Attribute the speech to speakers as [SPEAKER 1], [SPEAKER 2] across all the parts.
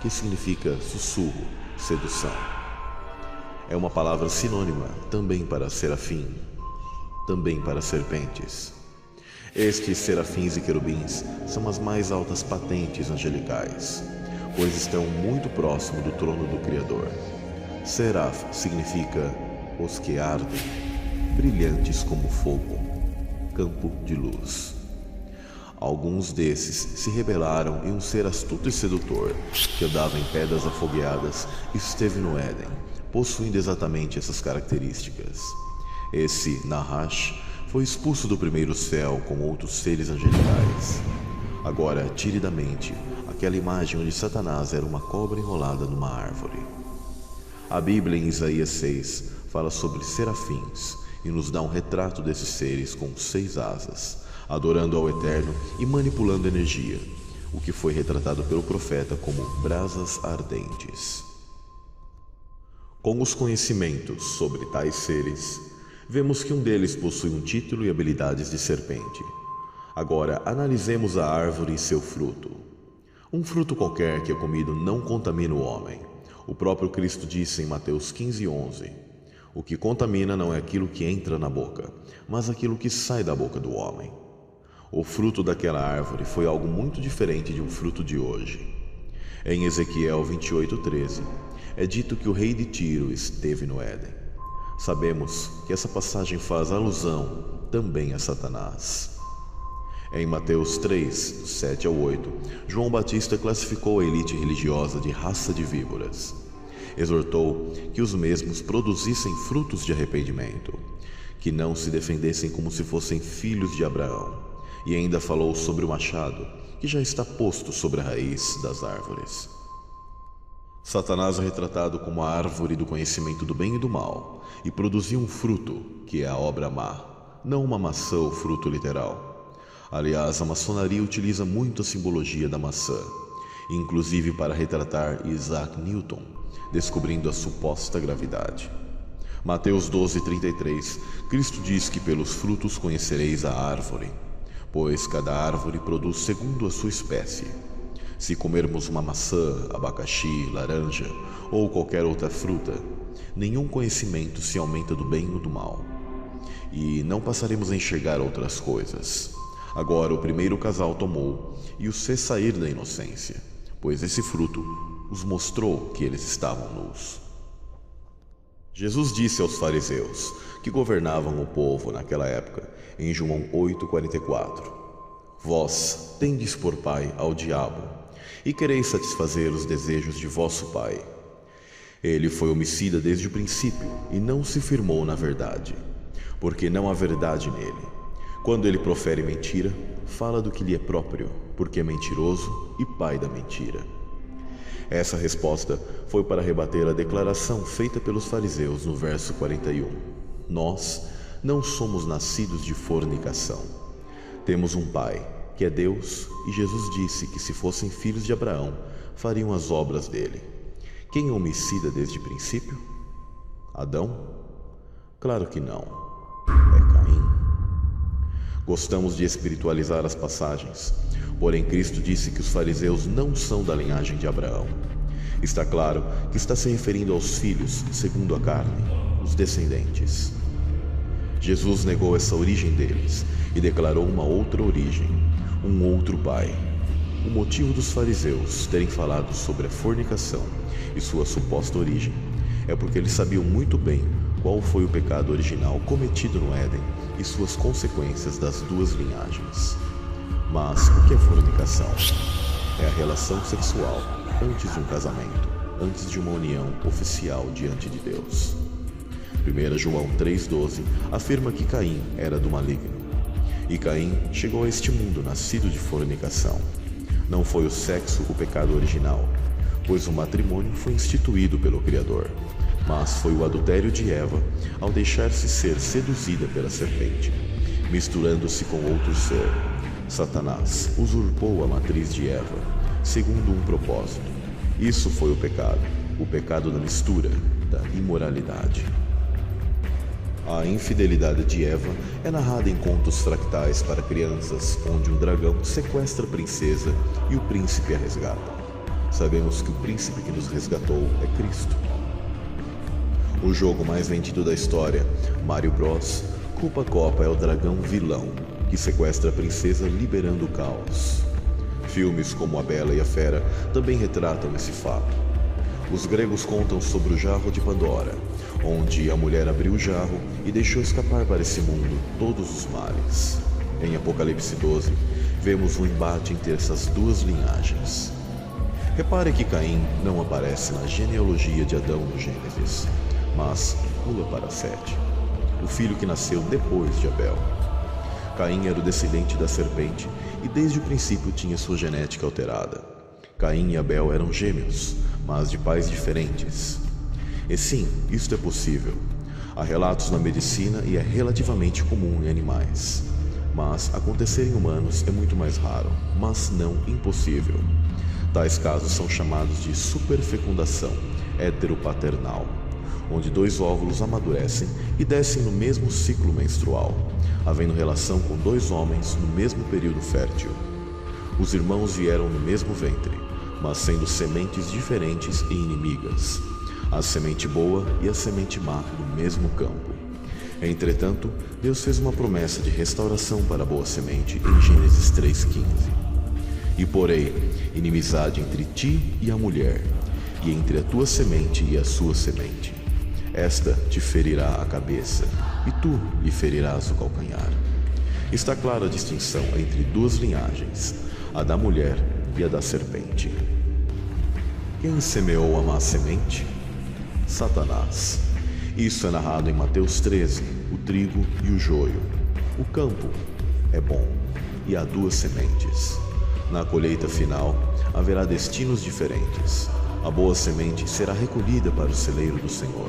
[SPEAKER 1] que significa sussurro, sedução. É uma palavra sinônima também para serafim, também para serpentes. Estes serafins e querubins são as mais altas patentes angelicais, pois estão muito próximo do trono do Criador. Seraf significa os que ardem, brilhantes como fogo, campo de luz. Alguns desses se rebelaram e um ser astuto e sedutor, que andava em pedras afogueadas, esteve no Éden, possuindo exatamente essas características. Esse Nahash foi expulso do primeiro céu com outros seres angelicais. Agora, tire da mente aquela imagem onde Satanás era uma cobra enrolada numa árvore. A Bíblia, em Isaías 6, fala sobre serafins e nos dá um retrato desses seres com 6 asas, adorando ao Eterno e manipulando energia, o que foi retratado pelo profeta como brasas ardentes. Com os conhecimentos sobre tais seres, vemos que um deles possui um título e habilidades de serpente. Agora, analisemos a árvore e seu fruto. Um fruto qualquer que é comido não contamina o homem. O próprio Cristo disse em Mateus 15:11, o que contamina não é aquilo que entra na boca, mas aquilo que sai da boca do homem. O fruto daquela árvore foi algo muito diferente de um fruto de hoje. Em Ezequiel 28:13, é dito que o rei de Tiro esteve no Éden. Sabemos que essa passagem faz alusão também a Satanás. Em Mateus 3, 7 ao 8, João Batista classificou a elite religiosa de raça de víboras. Exortou que os mesmos produzissem frutos de arrependimento, que não se defendessem como se fossem filhos de Abraão, e ainda falou sobre o machado, que já está posto sobre a raiz das árvores. Satanás é retratado como a árvore do conhecimento do bem e do mal, e produziu um fruto, que é a obra má, não uma maçã ou fruto literal. Aliás, a maçonaria utiliza muito a simbologia da maçã, inclusive para retratar Isaac Newton, descobrindo a suposta gravidade. Mateus 12:33, Cristo diz que pelos frutos conhecereis a árvore, pois cada árvore produz segundo a sua espécie. Se comermos uma maçã, abacaxi, laranja ou qualquer outra fruta, nenhum conhecimento se aumenta do bem ou do mal, e não passaremos a enxergar outras coisas. Agora o primeiro casal tomou e os fez sair da inocência, pois esse fruto os mostrou que eles estavam nus. Jesus disse aos fariseus, que governavam o povo naquela época, em João 8:44, vós tendes por pai ao diabo, e quereis satisfazer os desejos de vosso pai. Ele foi homicida desde o princípio, e não se firmou na verdade, porque não há verdade nele. Quando ele profere mentira, fala do que lhe é próprio, porque é mentiroso e pai da mentira. Essa resposta foi para rebater a declaração feita pelos fariseus no verso 41. Nós não somos nascidos de fornicação. Temos um pai, que é Deus, e Jesus disse que se fossem filhos de Abraão, fariam as obras dele. Quem é homicida desde o princípio? Adão? Claro que não. É Caim. Gostamos de espiritualizar as passagens, porém Cristo disse que os fariseus não são da linhagem de Abraão. Está claro que está se referindo aos filhos, segundo a carne, os descendentes. Jesus negou essa origem deles e declarou uma outra origem, um outro pai. O motivo dos fariseus terem falado sobre a fornicação e sua suposta origem é porque eles sabiam muito bem qual foi o pecado original cometido no Éden e suas consequências das duas linhagens. Mas o que é fornicação? É a relação sexual antes de um casamento, antes de uma união oficial diante de Deus. 1 João 3,12 afirma que Caim era do maligno. E Caim chegou a este mundo nascido de fornicação. Não foi o sexo o pecado original, pois o matrimônio foi instituído pelo Criador, mas foi o adultério de Eva ao deixar-se ser seduzida pela serpente, misturando-se com outro ser. Satanás usurpou a matriz de Eva, segundo um propósito. Isso foi o pecado da mistura, da imoralidade. A infidelidade de Eva é narrada em contos fractais para crianças, onde um dragão sequestra a princesa e o príncipe a resgata. sabemos que o príncipe que nos resgatou é Cristo. O jogo mais vendido da história, Mario Bros. Koopa Koopa é o dragão vilão que sequestra a princesa liberando o caos. Filmes como A Bela e a Fera também retratam esse fato. Os gregos contam sobre o jarro de Pandora, onde a mulher abriu o jarro e deixou escapar para esse mundo todos os males. Em Apocalipse 12, vemos um embate entre essas duas linhagens. Repare que Caim não aparece na genealogia de Adão no Gênesis, mas pula para Sete, o filho que nasceu depois de Abel. Caim era o descendente da serpente e desde o princípio tinha sua genética alterada. Caim e Abel eram gêmeos, mas de pais diferentes. E sim, isto é possível. Há relatos na medicina e é relativamente comum em animais. Mas acontecer em humanos é muito mais raro, mas não impossível. Tais casos são chamados de superfecundação heteropaternal, onde dois óvulos amadurecem e descem no mesmo ciclo menstrual, havendo relação com dois homens no mesmo período fértil. Os irmãos vieram no mesmo ventre, mas sendo sementes diferentes e inimigas, a semente boa e a semente má no mesmo campo. Entretanto, Deus fez uma promessa de restauração para a boa semente em Gênesis 3,15. E porém, inimizade entre ti e a mulher, e entre a tua semente e a sua semente. Esta te ferirá a cabeça, e tu lhe ferirás o calcanhar. Está clara a distinção entre duas linhagens, a da mulher e a da serpente. Quem semeou a má semente? Satanás. Isso é narrado em Mateus 13, o trigo e o joio. O campo é bom, e há duas sementes. Na colheita final, haverá destinos diferentes. A boa semente será recolhida para o celeiro do Senhor,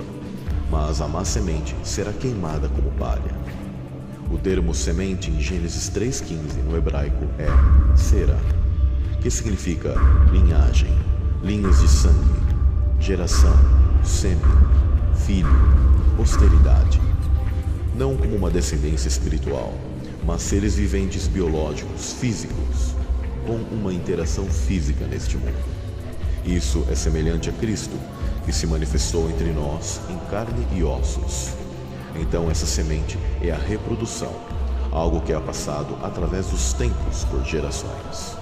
[SPEAKER 1] mas a má semente será queimada como palha. O termo semente em Gênesis 3,15 no hebraico é será, que significa linhagem, linhas de sangue, geração, sêmen, filho, posteridade. Não como uma descendência espiritual, mas seres viventes biológicos, físicos, com uma interação física neste mundo. Isso é semelhante a Cristo, que se manifestou entre nós em carne e ossos. Então essa semente é a reprodução, algo que é passado através dos tempos por gerações.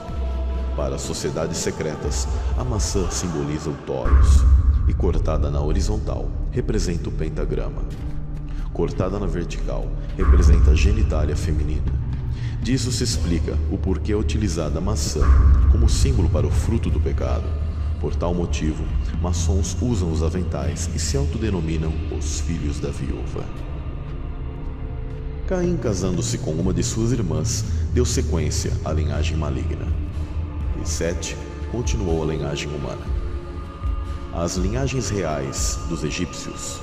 [SPEAKER 1] Para as sociedades secretas, a maçã simboliza o Taurus, e cortada na horizontal representa o pentagrama. Cortada na vertical representa a genitália feminina. Disso se explica o porquê é utilizada a maçã como símbolo para o fruto do pecado. Por tal motivo, maçons usam os aventais e se autodenominam os filhos da viúva. Caim, casando-se com uma de suas irmãs, deu sequência à linhagem maligna. E Sete continuou a linhagem humana. As linhagens reais dos egípcios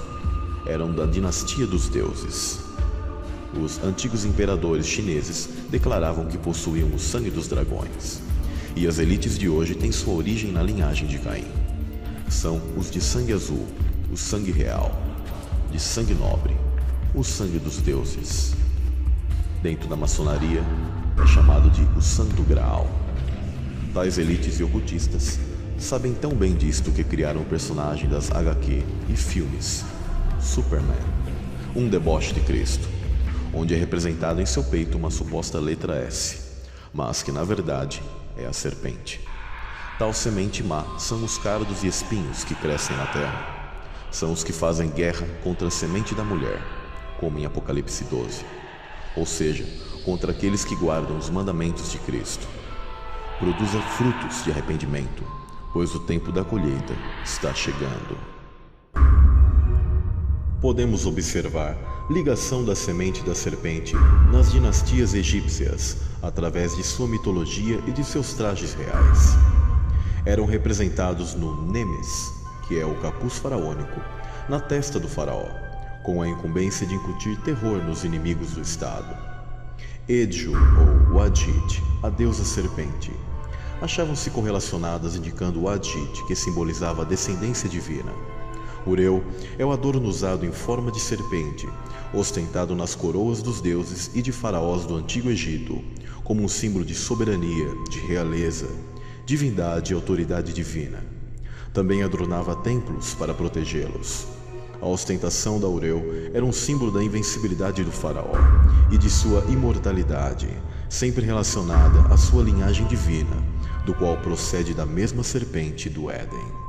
[SPEAKER 1] eram da dinastia dos deuses. Os antigos imperadores chineses declaravam que possuíam o sangue dos dragões. E as elites de hoje têm sua origem na linhagem de Caim. São os de sangue azul, o sangue real, de sangue nobre, o sangue dos deuses. Dentro da maçonaria, é chamado de o Santo Graal. Tais elites e ocultistas sabem tão bem disto que criaram o personagem das HQ e filmes, Superman, um deboche de Cristo, onde é representado em seu peito uma suposta letra S, mas que na verdade é a serpente. Tal semente má são os cardos e espinhos que crescem na terra. São os que fazem guerra contra a semente da mulher, como em Apocalipse 12, ou seja, contra aqueles que guardam os mandamentos de Cristo. Produza frutos de arrependimento, pois o tempo da colheita está chegando. Podemos observar ligação da semente da serpente nas dinastias egípcias, através de sua mitologia e de seus trajes reais. Eram representados no Nemes, que é o capuz faraônico, na testa do faraó, com a incumbência de incutir terror nos inimigos do Estado. Edju, ou Wadjid, a deusa serpente, achavam-se correlacionadas indicando o Wadjid, que simbolizava a descendência divina. Ureu é o adorno usado em forma de serpente, ostentado nas coroas dos deuses e de faraós do Antigo Egito, como um símbolo de soberania, de realeza, divindade e autoridade divina. Também adornava templos para protegê-los. A ostentação da auréola era um símbolo da invencibilidade do faraó e de sua imortalidade, sempre relacionada à sua linhagem divina, do qual procede da mesma serpente do Éden.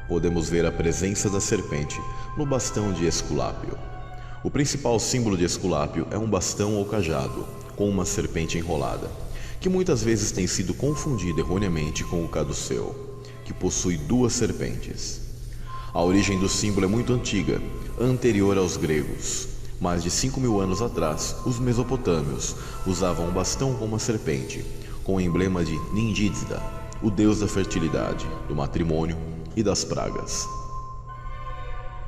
[SPEAKER 1] Podemos ver a presença da serpente no bastão de Esculápio. O principal símbolo de Esculápio é um bastão ou cajado com uma serpente enrolada, que muitas vezes tem sido confundido erroneamente com o caduceu, que possui duas serpentes. A origem do símbolo é muito antiga, anterior aos gregos. Mais de 5.000 anos atrás, os mesopotâmios usavam um bastão com uma serpente, com o emblema de Nindidzida, o deus da fertilidade, do matrimônio e das pragas.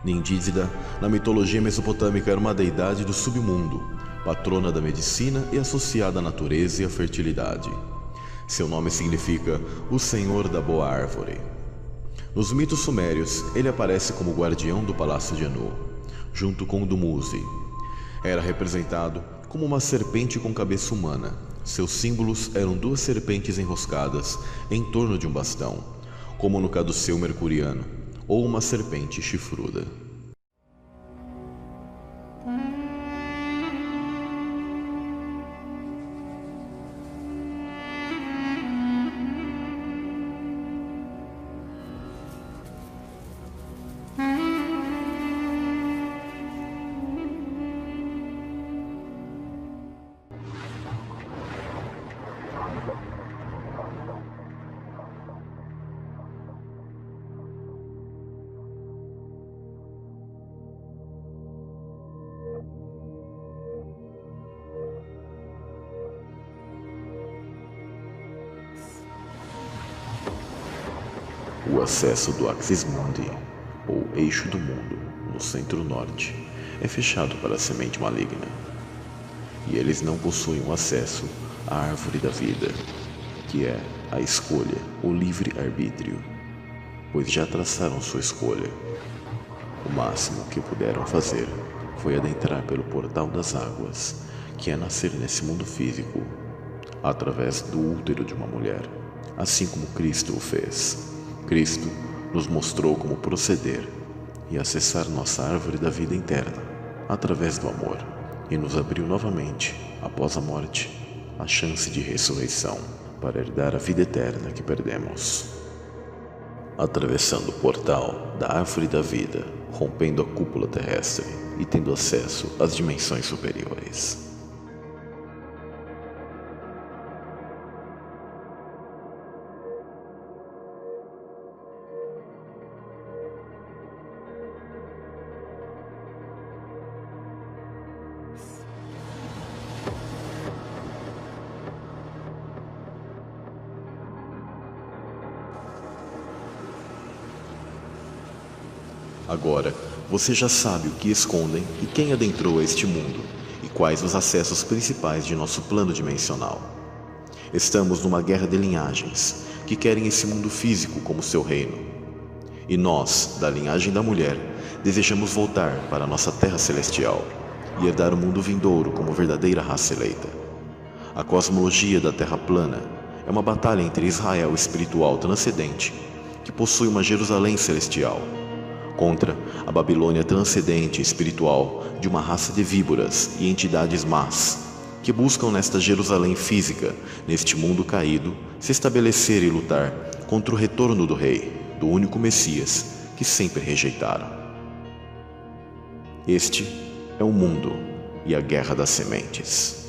[SPEAKER 1] Nindidzida, na mitologia mesopotâmica, era uma deidade do submundo, patrona da medicina e associada à natureza e à fertilidade. Seu nome significa o Senhor da Boa Árvore. Nos mitos sumérios, ele aparece como guardião do palácio de Anu, junto com Dumuzi. Era representado como uma serpente com cabeça humana. Seus símbolos eram duas serpentes enroscadas em torno de um bastão, como no caduceu mercuriano, ou uma serpente chifruda. O acesso do Axis Mundi, ou Eixo do Mundo, no centro-norte, é fechado para a semente maligna. E eles não possuem o acesso à árvore da vida, que é a escolha, o livre-arbítrio, pois já traçaram sua escolha. O máximo que puderam fazer foi adentrar pelo portal das águas, que é nascer nesse mundo físico, através do útero de uma mulher, assim como Cristo o fez. Cristo nos mostrou como proceder e acessar nossa árvore da vida interna através do amor, e nos abriu novamente, após a morte, a chance de ressurreição para herdar a vida eterna que perdemos. Atravessando o portal da árvore da vida, rompendo a cúpula terrestre e tendo acesso às dimensões superiores. Agora, você já sabe o que escondem e quem adentrou a este mundo, e quais os acessos principais de nosso plano dimensional. Estamos numa guerra de linhagens, que querem esse mundo físico como seu reino. E nós, da linhagem da mulher, desejamos voltar para nossa terra celestial e herdar o mundo vindouro como verdadeira raça eleita. A cosmologia da Terra plana é uma batalha entre Israel espiritual transcendente, que possui uma Jerusalém celestial, contra a Babilônia transcendente e espiritual de uma raça de víboras e entidades más, que buscam nesta Jerusalém física, neste mundo caído, se estabelecer e lutar contra o retorno do Rei, do único Messias, que sempre rejeitaram. Este é o mundo e a guerra das sementes.